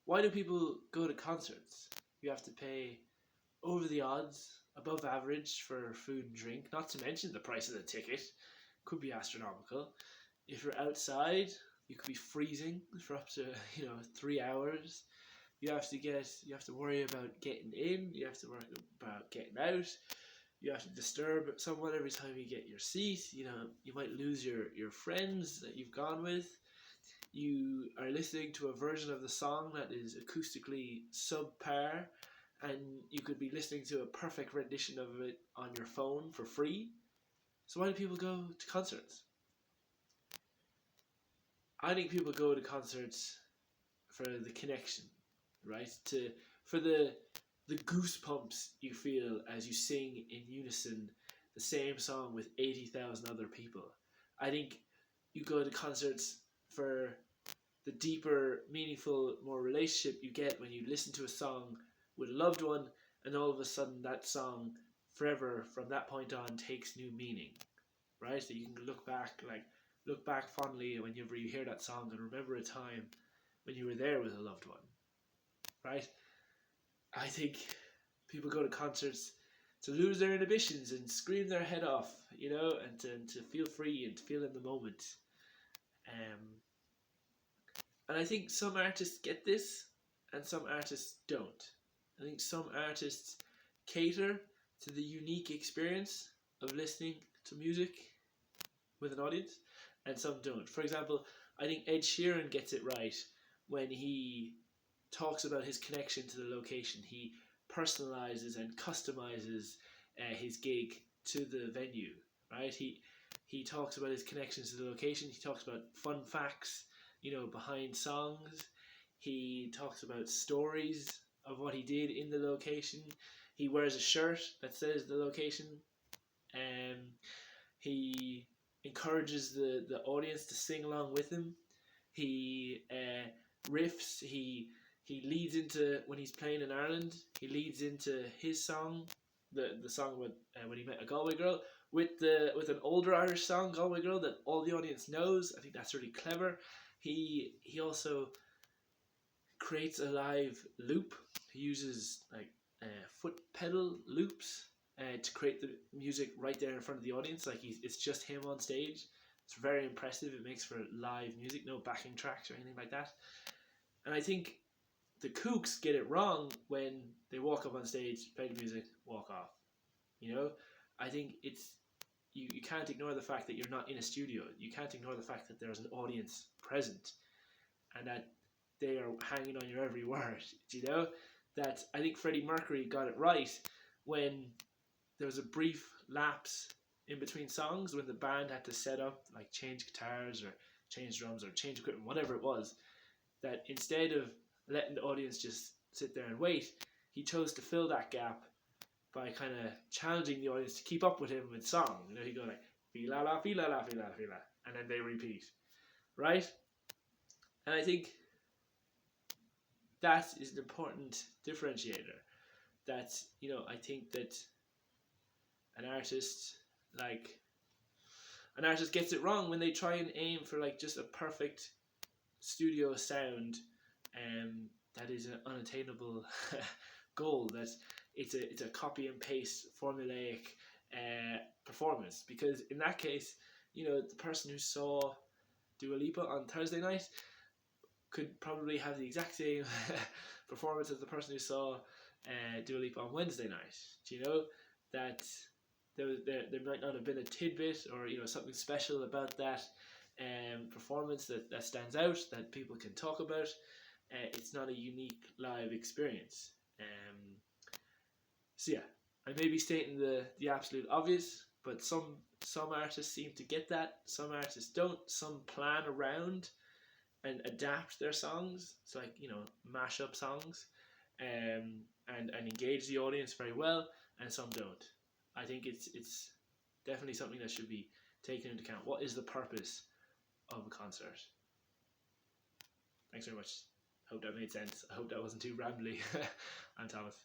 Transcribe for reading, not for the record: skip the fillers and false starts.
Why do people go to concerts? You have to pay over the odds, above average for food and drink, not to mention the price of the ticket could be astronomical. If you're outside, you could be freezing for up to 3 hours. You have to worry about getting in. You have to worry about getting out. You have to disturb someone every time you get your seat. You might lose your friends that you've gone with. You are listening to a version of the song that is acoustically subpar, and you could be listening to a perfect rendition of it on your phone for free. So why do people go to concerts? I think people go to concerts for the connection, right? For the goosebumps you feel as you sing in unison the same song with 80,000 other people. I think you go to concerts for the deeper, meaningful, more relationship you get when you listen to a song with a loved one, and all of a sudden that song forever from that point on takes new meaning, right? That you can look back fondly whenever you hear that song and remember a time when you were there with a loved one, right? I think people go to concerts to lose their inhibitions and scream their head off, and to feel free and to feel in the moment. And I think some artists get this and some artists don't. I think some artists cater to the unique experience of listening to music with an audience, and some don't. For example, I think Ed Sheeran gets it right when he talks about his connection to the location. He personalizes and customizes his gig to the venue, right? He talks about his connections to the location. He talks about fun facts, behind songs. He talks about stories of what he did in the location. He wears a shirt that says the location. He encourages the audience to sing along with him. He riffs. He leads into, when he's playing in Ireland, he leads into his song, the song with when he met a Galway girl, with an older Irish song, Galway Girl, that all the audience knows. I think that's really clever. He also creates a live loop. He uses foot pedal loops to create the music right there in front of the audience. It's just him on stage. It's very impressive. It makes for live music, no backing tracks or anything like that. And I think the kooks get it wrong when they walk up on stage, play the music, walk off. I think it's you can't ignore the fact that you're not in a studio. You can't ignore the fact that there's an audience present and that they are hanging on your every word. That I think Freddie Mercury got it right when there was a brief lapse in between songs when the band had to set up, change guitars or change drums or change equipment, whatever it was, that instead of letting the audience just sit there and wait, he chose to fill that gap by kind of challenging the audience to keep up with him with song. He'd go like, fee-la la, fee-la la, fee-la la, fee-la, and then they repeat, right? And I think that is an important differentiator. That, I think that an artist gets it wrong when they try and aim for just a perfect studio sound, that is an unattainable goal. That it's a copy and paste formulaic performance, because in that case, the person who saw Dua Lipa on Thursday night could probably have the exact same performance as the person who saw Dua Lipa on Wednesday night. That there might not have been a tidbit or something special about that performance that stands out that people can talk about. It's not a unique live experience. So yeah, I may be stating the absolute obvious, but some artists seem to get that, some artists don't. Some plan around and adapt their songs, so mash up songs, and engage the audience very well, and some don't. I think it's definitely something that should be taken into account. What is the purpose of a concert? Thanks very much. Hope that made sense. I hope that wasn't too rambly. I'm Thomas.